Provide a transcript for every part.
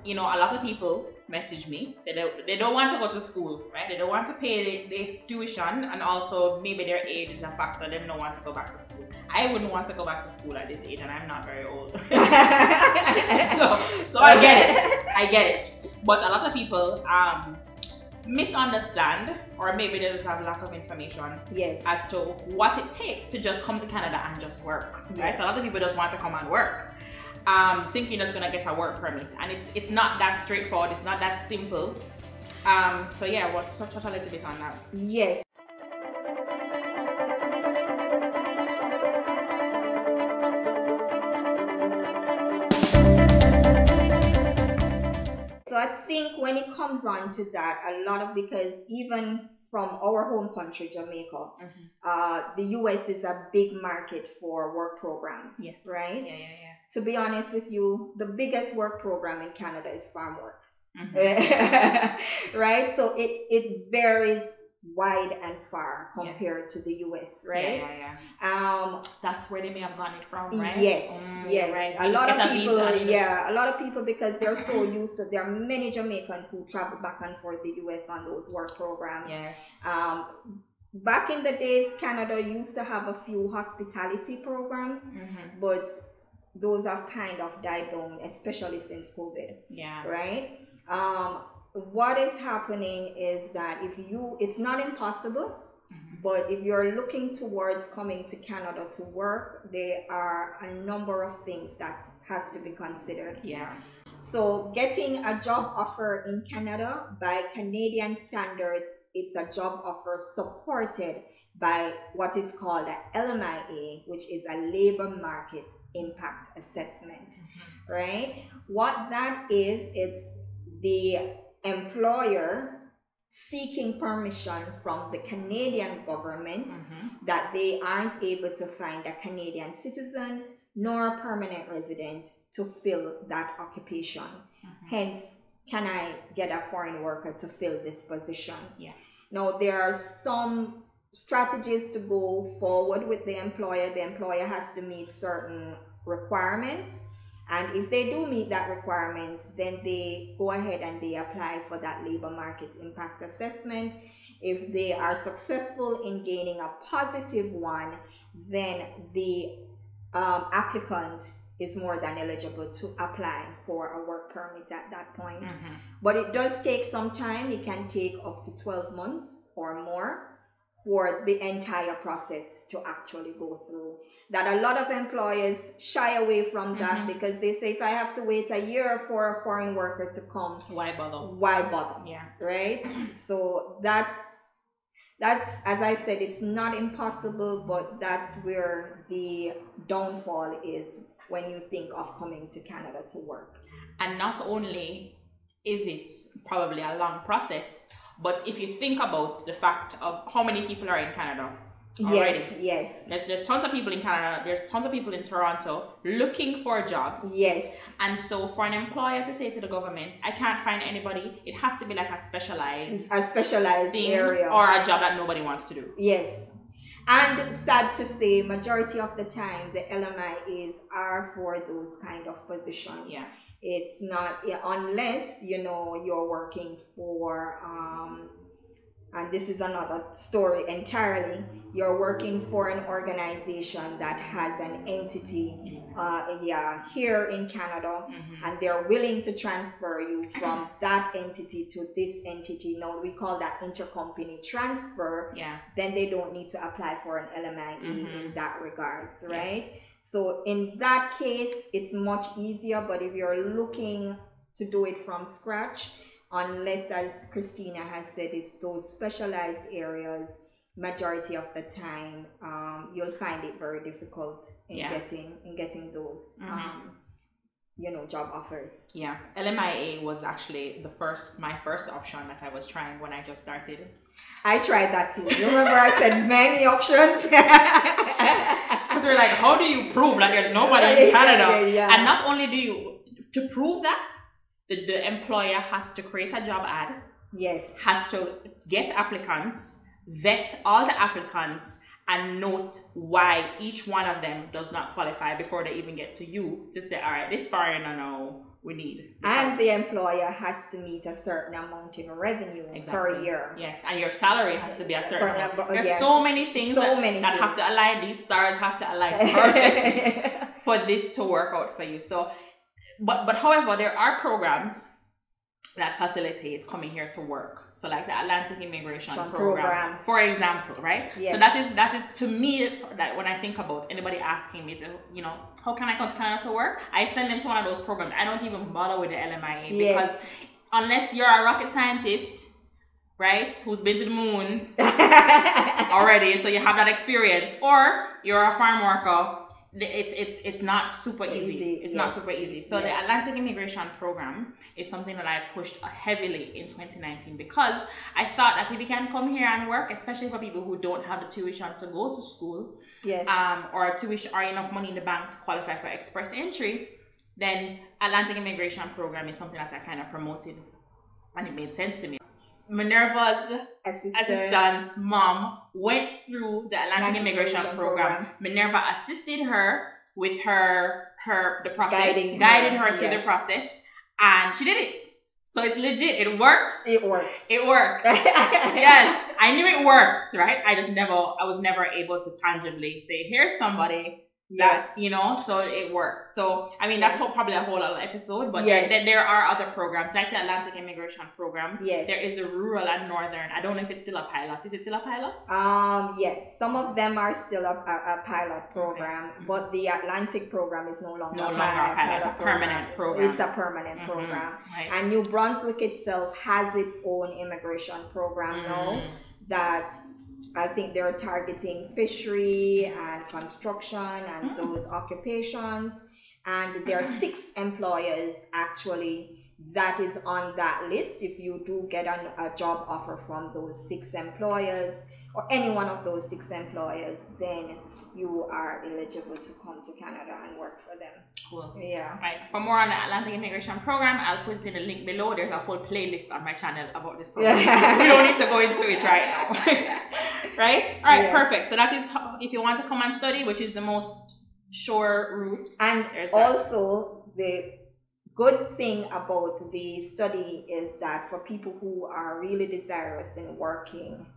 you know, a lot of people message me, say they don't want to go to school, right? They don't want to pay the tuition, and also maybe their age is a factor. They don't want to go back to school. I wouldn't want to go back to school at this age, and I'm not very old. so I get it. But a lot of people misunderstand, or maybe they just have lack of information as to what it takes to just come to Canada and just work. Right? So a lot of people just want to come and work. Thinking you're just gonna get a work permit, and it's not that straightforward. It's not that simple. So yeah, we'll touch a little bit on that. Yes. So I think when it comes on to that, a lot of, because even from our home country, Jamaica, the US is a big market for work programs. Yes. Right? Yeah. To be honest with you, the biggest work program in Canada is farm work. Right? So it varies wide and far compared to the US, right? Yeah. That's where they may have gotten it from, right? Yes. Right. A lot of people, a lot of people, because they're so used to, there are many Jamaicans who travel back and forth the US on those work programs. Yes. Back in the days, Canada used to have a few hospitality programs, but those have kind of died down, especially since COVID. Yeah. Right? What is happening is that it's not impossible, but if you're looking towards coming to Canada to work, there are a number of things that has to be considered. Yeah. So getting a job offer in Canada, by Canadian standards, it's a job offer supported by what is called a LMIA, which is a labor market impact assessment, right? What that is, it's the employer seeking permission from the Canadian government that they aren't able to find a Canadian citizen nor a permanent resident to fill that occupation. Hence, can I get a foreign worker to fill this position? Yeah. Now, there are some strategies to go forward with the employer. The employer has to meet certain requirements. And if they do meet that requirement, then they go ahead and they apply for that labor market impact assessment. If they are successful in gaining a positive one, then the applicant is more than eligible to apply for a work permit at that point. But it does take some time. It can take up to 12 months or more for the entire process to actually go through. That a lot of employers shy away from that because they say, if I have to wait a year for a foreign worker to come, why bother? Why bother? Yeah. Right? So that's, as I said, it's not impossible, but that's where the downfall is when you think of coming to Canada to work. And not only is it probably a long process, but if you think about the fact of how many people are in Canada already. Yes. There's tons of people in Canada, there's tons of people in Toronto looking for jobs. Yes. And so for an employer to say to the government, I can't find anybody, it has to be like a specialized thing, area. Or a job that nobody wants to do. Yes. And sad to say, majority of the time, the LMIAs are for those kind of positions. Yeah. It's not, unless, you're working for, and this is another story entirely, you're working for an organization that has an entity here in Canada, and they're willing to transfer you from that entity to this entity. Now, we call that intercompany transfer. Yeah. Then they don't need to apply for an LMIE in that regards, right? Yes. So in that case, it's much easier. But if you're looking to do it from scratch, unless, as Christina has said, it's those specialized areas, majority of the time, you'll find it very difficult in getting those job offers. Yeah. LMIA was actually my first option that I was trying when I just started. I tried that too. You remember I said many options? Because we're like, how do you prove that there's nobody in Canada? Yeah. And not only do you, to prove that, the employer has to create a job ad. Yes. Has to get applicants, vet all the applicants, and note why each one of them does not qualify before they even get to you to say, all right, this foreigner now we need. And the employer has to meet a certain amount in revenue per year. Yes, and your salary has to be a certain amount. There's so many things that have to align. These stars have to align perfectly for this to work out for you. So, but however, there are programs that facilitate coming here to work. So like the Atlantic Immigration Program, for example, right? Yes. So that is to me, that when I think about anybody asking me to, how can I come to Canada to work? I send them to one of those programs. I don't even bother with the LMIA because unless you're a rocket scientist, right, who's been to the moon already, so you have that experience, or you're a farm worker, it's not super easy. It's not super easy. So the Atlantic Immigration Program is something that I pushed heavily in 2019 because I thought that if you can come here and work, especially for people who don't have the tuition to go to school, or tuition or enough money in the bank to qualify for express entry, then Atlantic Immigration Program is something that I kind of promoted, and it made sense to me. Minerva's assistant's mom went through the Atlantic Immigration Program. Minerva assisted her with the process, guided her through the process, and she did it. So it's legit. It works. It works. Yes, I knew it worked, right? I was never able to tangibly say, here's somebody. Yes. So it works. So, I mean, that's probably a whole other episode, but there are other programs like the Atlantic Immigration Program. Yes. There is a rural and northern. I don't know if it's still a pilot. Is it still a pilot? Yes. Some of them are still a pilot program, but the Atlantic program is no longer a pilot. It's a permanent program. It's a permanent program. Right. And New Brunswick itself has its own immigration program now that I think they're targeting fishery and construction and those occupations. And there are 6 employers actually that is on that list. If you do get a job offer from those 6 employers or any one of those 6 employers, then you are eligible to come to Canada and work for them. Cool. Yeah. Right. For more on the Atlantic Immigration Program, I'll put it in the link below. There's a whole playlist on my channel about this program. We don't need to go into it right now. Right? All right. Perfect. So that is if you want to come and study, which is the most sure route. And also the good thing about the study is that for people who are really desirous in working,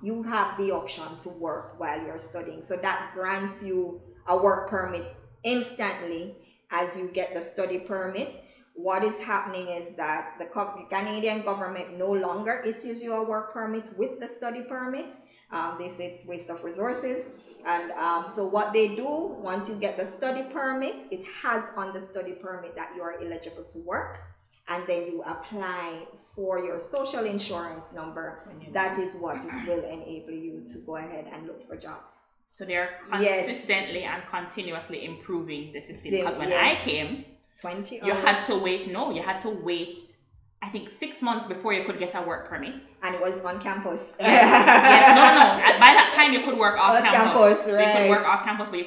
you have the option to work while you're studying. So that grants you a work permit instantly as you get the study permit. What is happening is that the Canadian government no longer issues you a work permit with the study permit. They say it's waste of resources. And so what they do, once you get the study permit, it has on the study permit that you are eligible to work. And then you apply for your social insurance number. That is what it will enable you to go ahead and look for jobs. So they're consistently and continuously improving the system. Because when I came, you had to wait, I think 6 months before you could get a work permit. And it was on campus. Yes. By that time you could work off campus. Right. You could work off campus, but you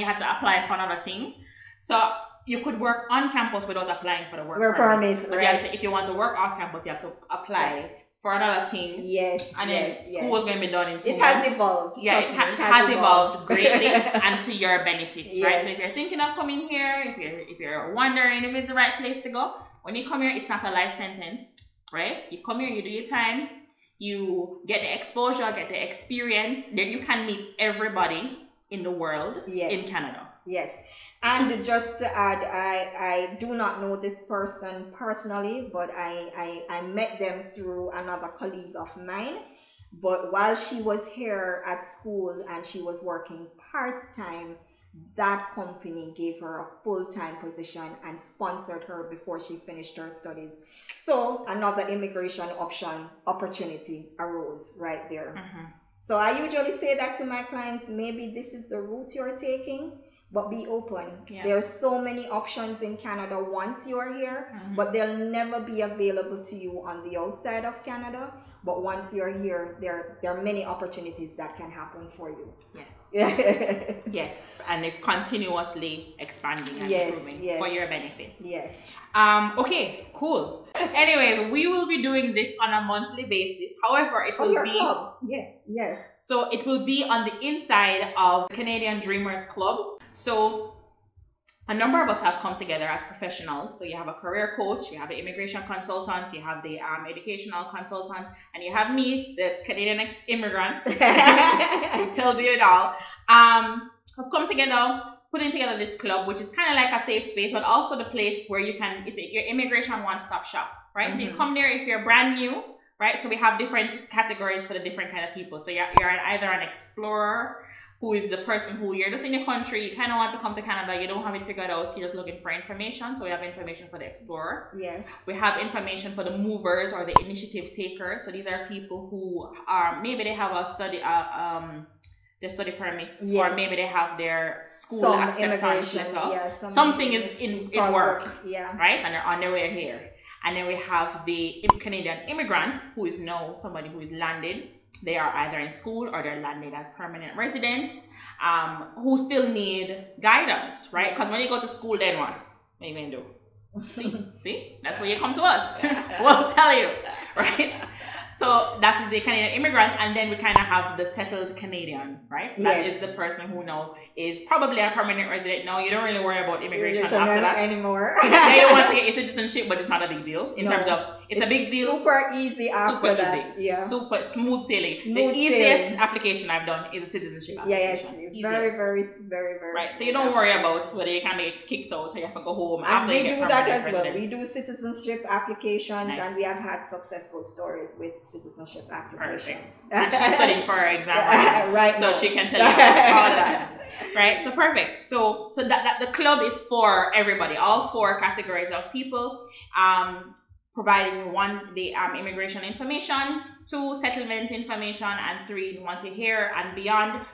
had to apply for another thing. So you could work on campus without applying for the work permit. But if you want to work off campus, you have to apply for another thing. Yes. And then school is going to be done in 2 months. It has evolved. Yeah, it has evolved greatly and to your benefits, right? So if you're thinking of coming here, if you're wondering if it's the right place to go, when you come here, it's not a life sentence, right? You come here, you do your time, you get the exposure, get the experience. Then you can meet everybody in the world in Canada. Yes. And just to add, I do not know this person personally, but I met them through another colleague of mine. But while she was here at school and she was working part-time, that company gave her a full-time position and sponsored her before she finished her studies. So another immigration opportunity arose right there. So I usually say that to my clients, maybe this is the route you're taking. but be open. Yeah. There are so many options in Canada once you're here, but they'll never be available to you on the outside of Canada. But once you're here, there are many opportunities that can happen for you. Yes. Yes, and it's continuously expanding and improving for your benefits. Yes. Okay, cool. Anyway, we will be doing this on a monthly basis. However, it will be club. Yes. Yes. So it will be on the inside of Canadian Dreamers Club. So a number of us have come together as professionals. So you have a career coach, you have an immigration consultant, you have the educational consultant, and you have me, the Canadian immigrant, who tells you it all. Have come together, putting together this club, which is kind of like a safe space, but also the place where you can, it's your immigration one-stop shop, right? So you come there if you're brand new, right? So we have different categories for the different kind of people. So you're either an explorer, who is the person who you're just in your country, you kind of want to come to Canada, you don't have it figured out, you're just looking for information. So we have information for the explorer. Yes. We have information for the movers or the initiative takers. So these are people who are, maybe they have a study, their study permits, or maybe they have their school acceptance letter. Something is in work, right? And they're on their way here. And then we have the Canadian immigrant, who is now somebody who is landed. They are either in school or they're landed as permanent residents, who still need guidance, right? Because when you go to school, then what are you going to do? See? That's where you come to us. We'll tell you, right? So that is the Canadian immigrant, and then we kind of have the settled Canadian, right? So that is the person who now is probably a permanent resident. Now you don't really worry about immigration after that anymore. Now you want to get your citizenship, but it's not a big deal in terms of it's a big deal. Super easy after that. Easy. Yeah. Super smooth sailing. The easiest application I've done is a citizenship application. Yes. Very. Right. So you don't worry about whether you can get kicked out or you have to go home after you get permanent residence. We do that as well. We do citizenship applications, and we have had successful stories with citizenship applications. And she's studying for her exam right so she can tell you all that, right? So perfect. So that the club is for everybody, all four categories of people, providing one, the immigration information, two, settlement information, and three, once you're here and beyond,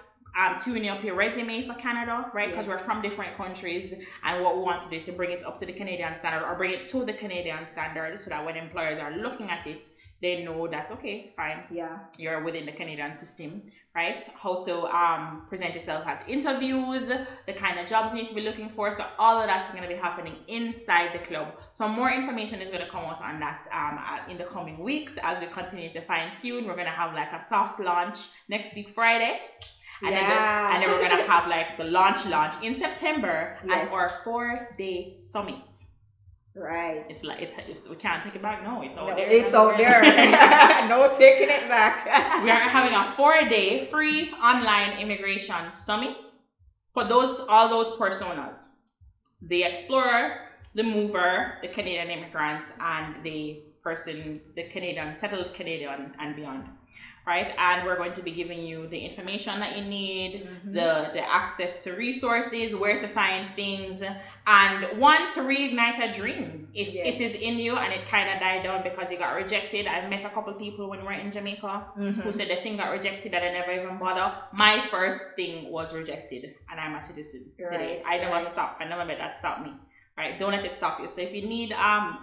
tuning up your resume for Canada, right? Because we're from different countries, and what we want to do is to bring it up to the Canadian standard, or bring it to the Canadian standard, so that when employers are looking at it, they know that, okay, fine, you're within the Canadian system, right? How to present yourself at interviews, the kind of jobs you need to be looking for. So all of that's going to be happening inside the club. So more information is going to come out on that in the coming weeks as we continue to fine tune. We're going to have like a soft launch next week, Friday. And then we're going to have like the launch in September at our 4-day summit. Right. It's like we can't take it back. No, it's out there. It's out there. No taking it back. We are having a 4-day free online immigration summit for all those personas: the explorer, the mover, the Canadian immigrant, and the Canadian settled Canadian and beyond. Right, and we're going to be giving you the information that you need, the access to resources, where to find things, and to reignite a dream. If it is in you and it kind of died down because you got rejected. I've met a couple people when we were in Jamaica who said the thing got rejected and I never even bother. My first thing was rejected, and I'm a citizen today. I never stopped. I never let that stop me. Right, don't let it stop you. So if you need a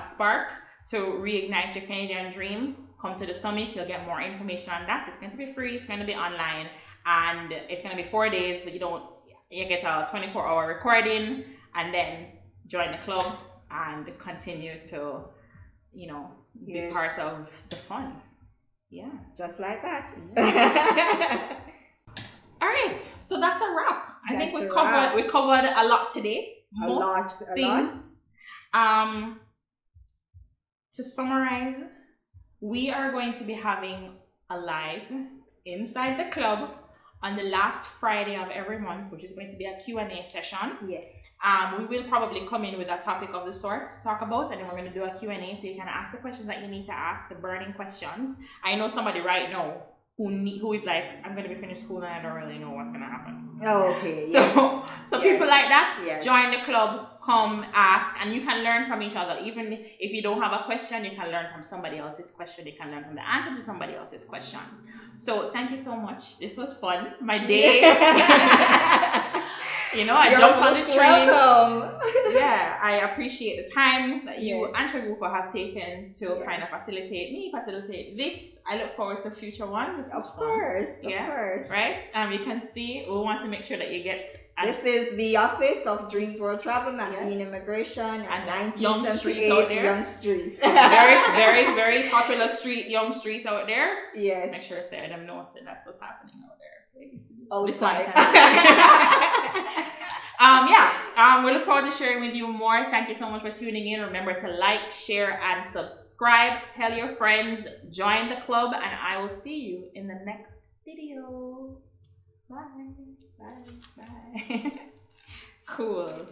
spark to reignite your Canadian dream, come to the summit. You'll get more information on that. It's going to be free. It's going to be online, and it's going to be 4 days. But you get a 24-hour recording, and then join the club and continue to, be part of the fun. Yeah, just like that. Yeah. All right, so that's a wrap. I think we covered a lot today. Most things. To summarize, we are going to be having a live inside the club on the last Friday of every month, which is going to be a Q&A session. Yes. We will probably come in with a topic of the sort to talk about, and then we're going to do a Q&A, so you can ask the questions that you need to ask, the burning questions. I know somebody right now who is like, I'm going to be finished school and I don't really know what's going to happen. Oh, okay. So people like that, join the club, come ask, and you can learn from each other. Even if you don't have a question, you can learn from somebody else's question. You can learn from the answer to somebody else's question. So thank you so much. This was fun. My day You know, I jumped on the train. Welcome. Yeah, I appreciate the time that you and Trabuco have taken to kind of facilitate this. I look forward to future ones. This was fun. Of course. Right? You can see, we want to make sure that you get... This is the office of Dreams World Travel, Magdalene Immigration, and 1978 Young Street out there. Young Street. very, very popular street, Young Street out there. Yes. Make sure say them know that's what's happening out there. Outside. We look forward to sharing with you more. Thank you so much for tuning in. Remember to like, share, and subscribe. Tell your friends, join the club, and I will see you in the next video. Bye. Cool.